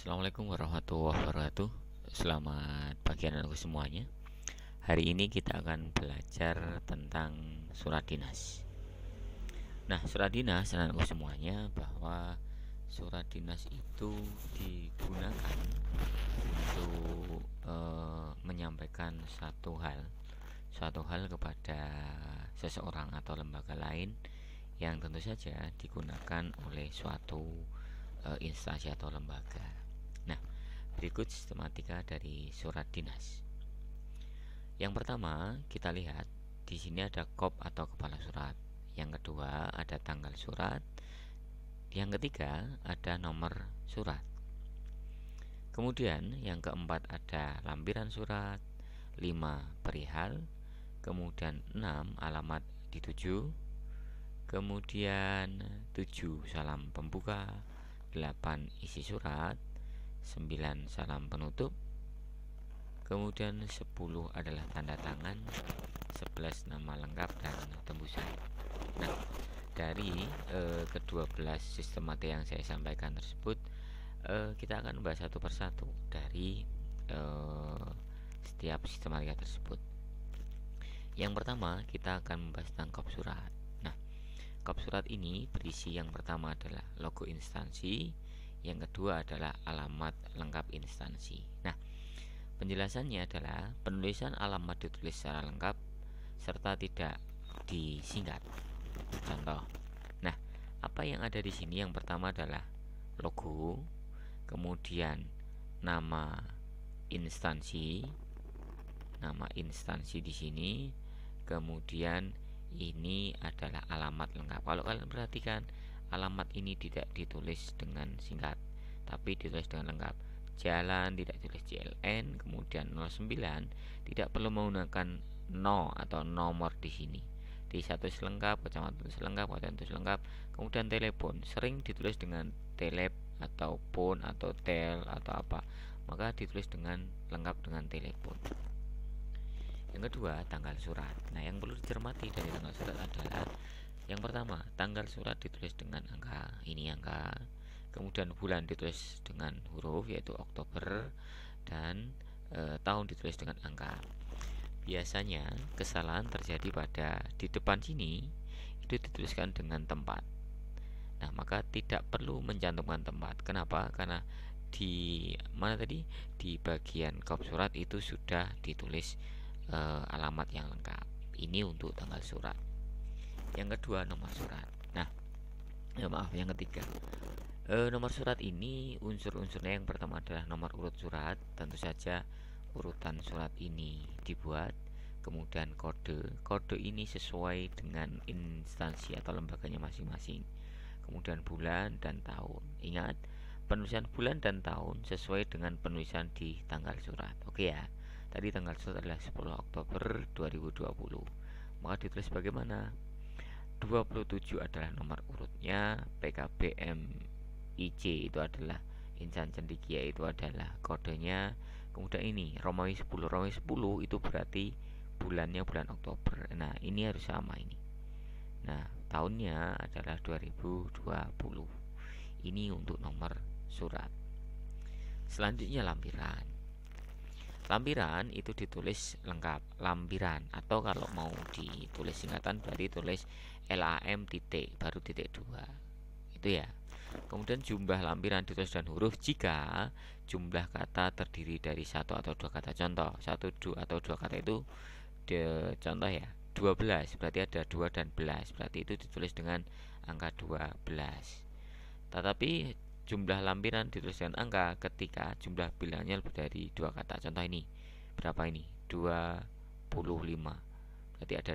Assalamualaikum warahmatullahi wabarakatuh. Selamat pagi anak-anakku semuanya. Hari ini kita akan belajar tentang surat dinas. Nah, surat dinas anak-anakku semuanya, bahwa surat dinas itu digunakan untuk menyampaikan suatu hal kepada seseorang atau lembaga lain yang tentu saja digunakan oleh suatu instansi atau lembaga. Nah, berikut sistematika dari surat dinas. Yang pertama, kita lihat di sini ada kop atau kepala surat. Yang kedua, ada tanggal surat. Yang ketiga, ada nomor surat. Kemudian yang keempat ada lampiran surat, 5 perihal, kemudian 6 alamat dituju, kemudian 7 salam pembuka, 8 isi surat, 9 salam penutup, kemudian 10 adalah tanda tangan, 11 nama lengkap dan tembusan. Nah, dari ke-12 sistematika yang saya sampaikan tersebut, kita akan membahas satu persatu dari setiap sistematika tersebut. Yang pertama, kita akan membahas tentang kop surat. Nah, kop surat ini berisi yang pertama adalah logo instansi, yang kedua adalah alamat lengkap instansi. Nah, penjelasannya adalah penulisan alamat ditulis secara lengkap serta tidak disingkat. Contoh. Nah, apa yang ada di sini? Yang pertama adalah logo, kemudian nama instansi di sini, kemudian ini adalah alamat lengkap. Kalau kalian perhatikan, alamat ini tidak ditulis dengan singkat, tapi ditulis dengan lengkap. Jalan tidak ditulis JLN, kemudian 09 tidak perlu menggunakan 0 atau nomor di sini. Desa tulis lengkap, kecamatan tulis lengkap, kabupaten tulis lengkap. Kemudian telepon sering ditulis dengan telep atau pon atau tel atau apa, maka ditulis dengan lengkap dengan telepon. Yang kedua, tanggal surat. Nah, yang perlu dicermati dari tanggal surat adalah yang pertama, tanggal surat ditulis dengan angka, ini angka. Kemudian bulan ditulis dengan huruf yaitu Oktober, dan tahun ditulis dengan angka. Biasanya kesalahan terjadi pada di depan sini itu dituliskan dengan tempat. Nah, maka tidak perlu mencantumkan tempat. Kenapa? Karena di mana tadi, di bagian kop surat itu sudah ditulis alamat yang lengkap. Ini untuk tanggal surat. Yang kedua, nomor surat. Nah, yang ketiga, nomor surat ini unsur-unsurnya yang pertama adalah nomor urut surat. Tentu saja urutan surat ini dibuat, kemudian kode ini sesuai dengan instansi atau lembaganya masing-masing, kemudian bulan dan tahun. Ingat, penulisan bulan dan tahun sesuai dengan penulisan di tanggal surat. Oke ya, tadi tanggal surat adalah 10 Oktober 2020, maka ditulis bagaimana? 27 adalah nomor urutnya, PKBM IC itu adalah insan cendikia, itu adalah kodenya. Kemudian ini Romawi 10 itu berarti bulannya bulan Oktober. Nah, ini harus sama ini. Nah, tahunnya adalah 2020. Ini untuk nomor surat. Selanjutnya lampiran. Lampiran itu ditulis lengkap, lampiran, atau kalau mau ditulis singkatan berarti tulis LAM titik baru titik 2. Itu ya. Kemudian jumlah lampiran ditulis dan huruf jika jumlah kata terdiri dari satu atau dua kata. Contoh, atau dua kata itu contoh ya, 12 berarti ada 2 dan belas, berarti itu ditulis dengan angka 12. Tetapi jumlah lampiran ditulis dengan angka ketika jumlah bilangnya lebih dari 2 kata. Contoh ini, berapa ini? 25. Berarti ada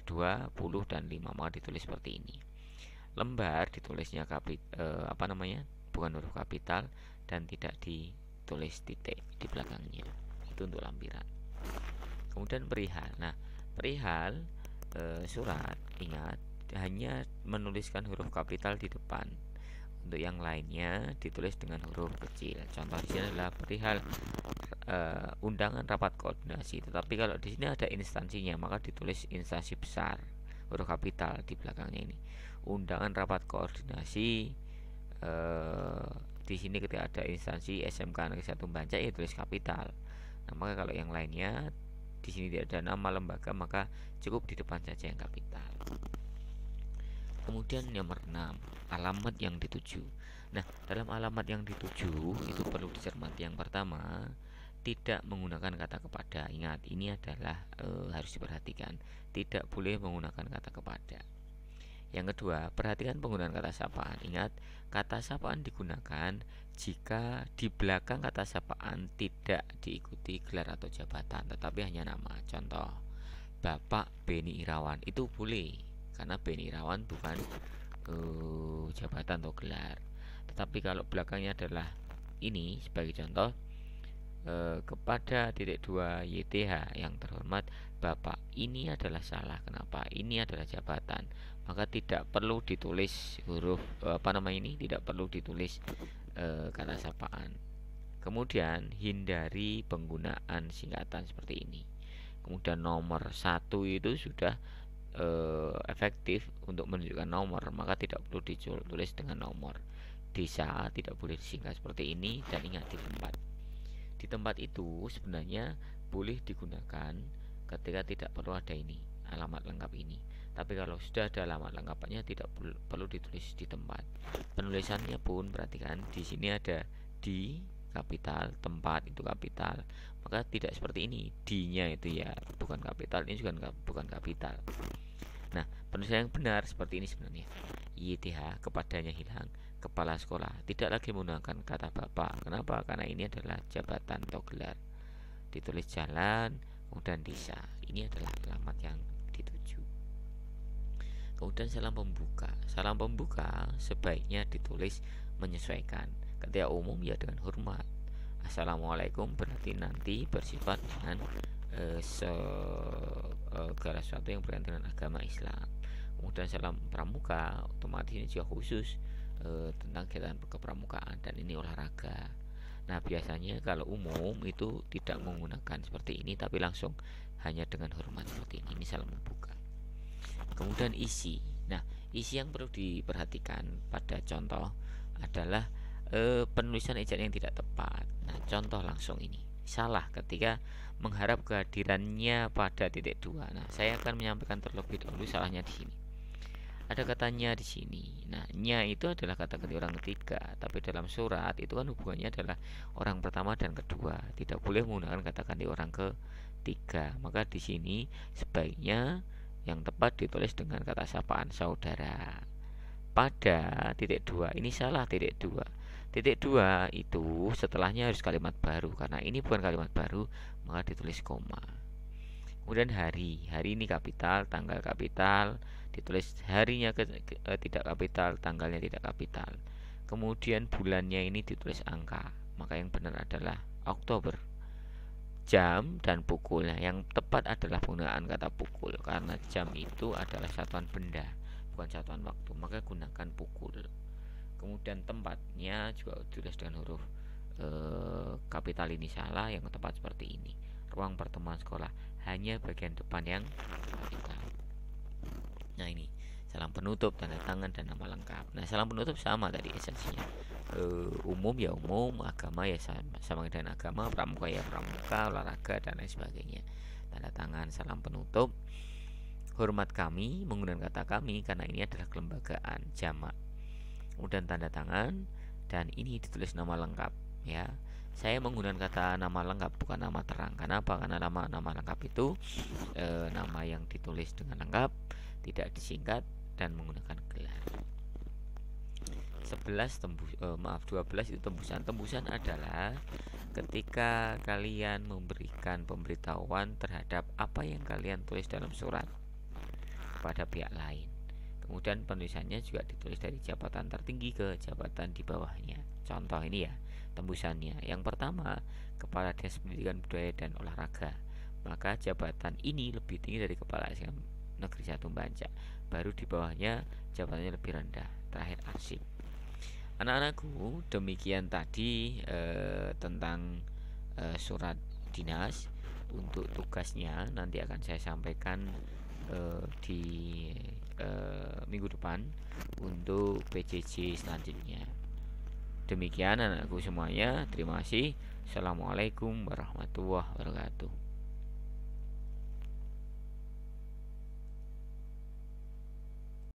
20 dan 5, maka ditulis seperti ini. Lembar ditulisnya bukan huruf kapital dan tidak ditulis titik di belakangnya. Itu untuk lampiran. Kemudian perihal. Nah, perihal surat, ingat, hanya menuliskan huruf kapital di depan. Untuk yang lainnya ditulis dengan huruf kecil. Contoh di sini adalah perihal undangan rapat koordinasi. Tetapi kalau di sini ada instansinya, maka ditulis instansi besar, huruf kapital di belakangnya ini. Undangan rapat koordinasi di sini ketika ada instansi SMK Negeri 1 Banjar ya tulis kapital. Nah, maka kalau yang lainnya di sini tidak ada nama lembaga, maka cukup di depan saja yang kapital. Kemudian nomor 6, alamat yang dituju. Nah, dalam alamat yang dituju itu perlu dicermati. Yang pertama, tidak menggunakan kata kepada. Ingat, ini adalah harus diperhatikan. Tidak boleh menggunakan kata kepada. Yang kedua, perhatikan penggunaan kata sapaan. Ingat, kata sapaan digunakan jika di belakang kata sapaan tidak diikuti gelar atau jabatan, tetapi hanya nama. Contoh, Bapak Beni Irawan, itu boleh karena Beni Irawan bukan jabatan atau gelar. Tetapi kalau belakangnya adalah ini, sebagai contoh, kepada .2 YTH yang terhormat Bapak, ini adalah salah. Kenapa? Ini adalah jabatan, maka tidak perlu ditulis huruf tidak perlu ditulis kata sapaan. Kemudian hindari penggunaan singkatan seperti ini. Kemudian nomor 1 itu sudah efektif untuk menunjukkan nomor, maka tidak perlu ditulis dengan nomor. Desa tidak boleh disingkat seperti ini. Dan ingat, di tempat itu sebenarnya boleh digunakan ketika tidak perlu ada ini, alamat lengkap ini. Tapi kalau sudah ada alamat lengkapnya tidak perlu ditulis di tempat. Penulisannya pun perhatikan, di sini ada di kapital, tempat itu kapital, maka tidak seperti ini, D-nya itu ya bukan kapital, ini juga bukan kapital. Nah, penulisan yang benar seperti ini sebenarnya. YTH kepadanya hilang, kepala sekolah, tidak lagi menggunakan kata bapak. Kenapa? Karena ini adalah jabatan atau gelar. Ditulis jalan, kemudian desa. Ini adalah alamat yang dituju. Kemudian salam pembuka. Salam pembuka sebaiknya ditulis menyesuaikan. Ketika umum ya dengan hormat. Assalamualaikum berarti nanti bersifat dengan segala sesuatu yang berkaitan dengan agama Islam. Kemudian salam pramuka otomatis ini juga khusus tentang kegiatan kepramukaan, dan ini olahraga. Nah, biasanya kalau umum itu tidak menggunakan seperti ini, tapi langsung hanya dengan hormat seperti ini. Ini salam membuka. Kemudian isi. Nah, isi yang perlu diperhatikan pada contoh adalah penulisan ejaan yang tidak tepat. Nah, contoh langsung ini salah ketika mengharap kehadirannya pada .2. Nah, saya akan menyampaikan terlebih dahulu salahnya di sini. Ada katanya di sini. Nah, nya itu adalah kata ganti orang ketiga, tapi dalam surat itu kan hubungannya adalah orang pertama dan kedua. Tidak boleh menggunakan kata ganti orang ketiga. Maka di sini sebaiknya yang tepat ditulis dengan kata sapaan saudara. Pada .2 ini salah .2. .2 itu setelahnya harus kalimat baru, karena ini bukan kalimat baru, maka ditulis koma. Kemudian hari ini kapital, tanggal kapital, ditulis harinya tidak kapital, tanggalnya tidak kapital. Kemudian bulannya ini ditulis angka, maka yang benar adalah Oktober. Jam dan pukul, yang tepat adalah penggunaan kata pukul, karena jam itu adalah satuan benda, bukan satuan waktu, maka gunakan pukul. Kemudian tempatnya juga ditulis dengan huruf kapital, ini salah, yang tepat seperti ini. Ruang pertemuan sekolah, hanya bagian depan yang kapital. Nah, ini salam penutup, tanda tangan, dan nama lengkap. Nah, salam penutup sama tadi esensinya. Umum ya umum, agama ya sama dengan agama, pramuka ya pramuka, olahraga dan lain sebagainya. Tanda tangan salam penutup. Hormat kami, menggunakan kata kami karena ini adalah kelembagaan jamak. Kemudian tanda tangan, dan ini ditulis nama lengkap ya. Saya menggunakan kata nama lengkap bukan nama terang. Kenapa? Karena nama lengkap itu nama yang ditulis dengan lengkap, tidak disingkat dan menggunakan gelar. 12 itu tembusan. Tembusan adalah ketika kalian memberikan pemberitahuan terhadap apa yang kalian tulis dalam surat kepada pihak lain. Kemudian penulisannya juga ditulis dari jabatan tertinggi ke jabatan di bawahnya. Contoh ini ya tembusannya. Yang pertama, Kepala Dinas Pendidikan Budaya dan Olahraga. Maka jabatan ini lebih tinggi dari Kepala SMK Negeri 1 Banjar. Baru di bawahnya jabatannya lebih rendah. Terakhir arsip. Anak-anakku, demikian tadi tentang surat dinas. Untuk tugasnya nanti akan saya sampaikan di minggu depan untuk PJJ selanjutnya. Demikian anakku semuanya, terima kasih. Assalamualaikum warahmatullahi wabarakatuh.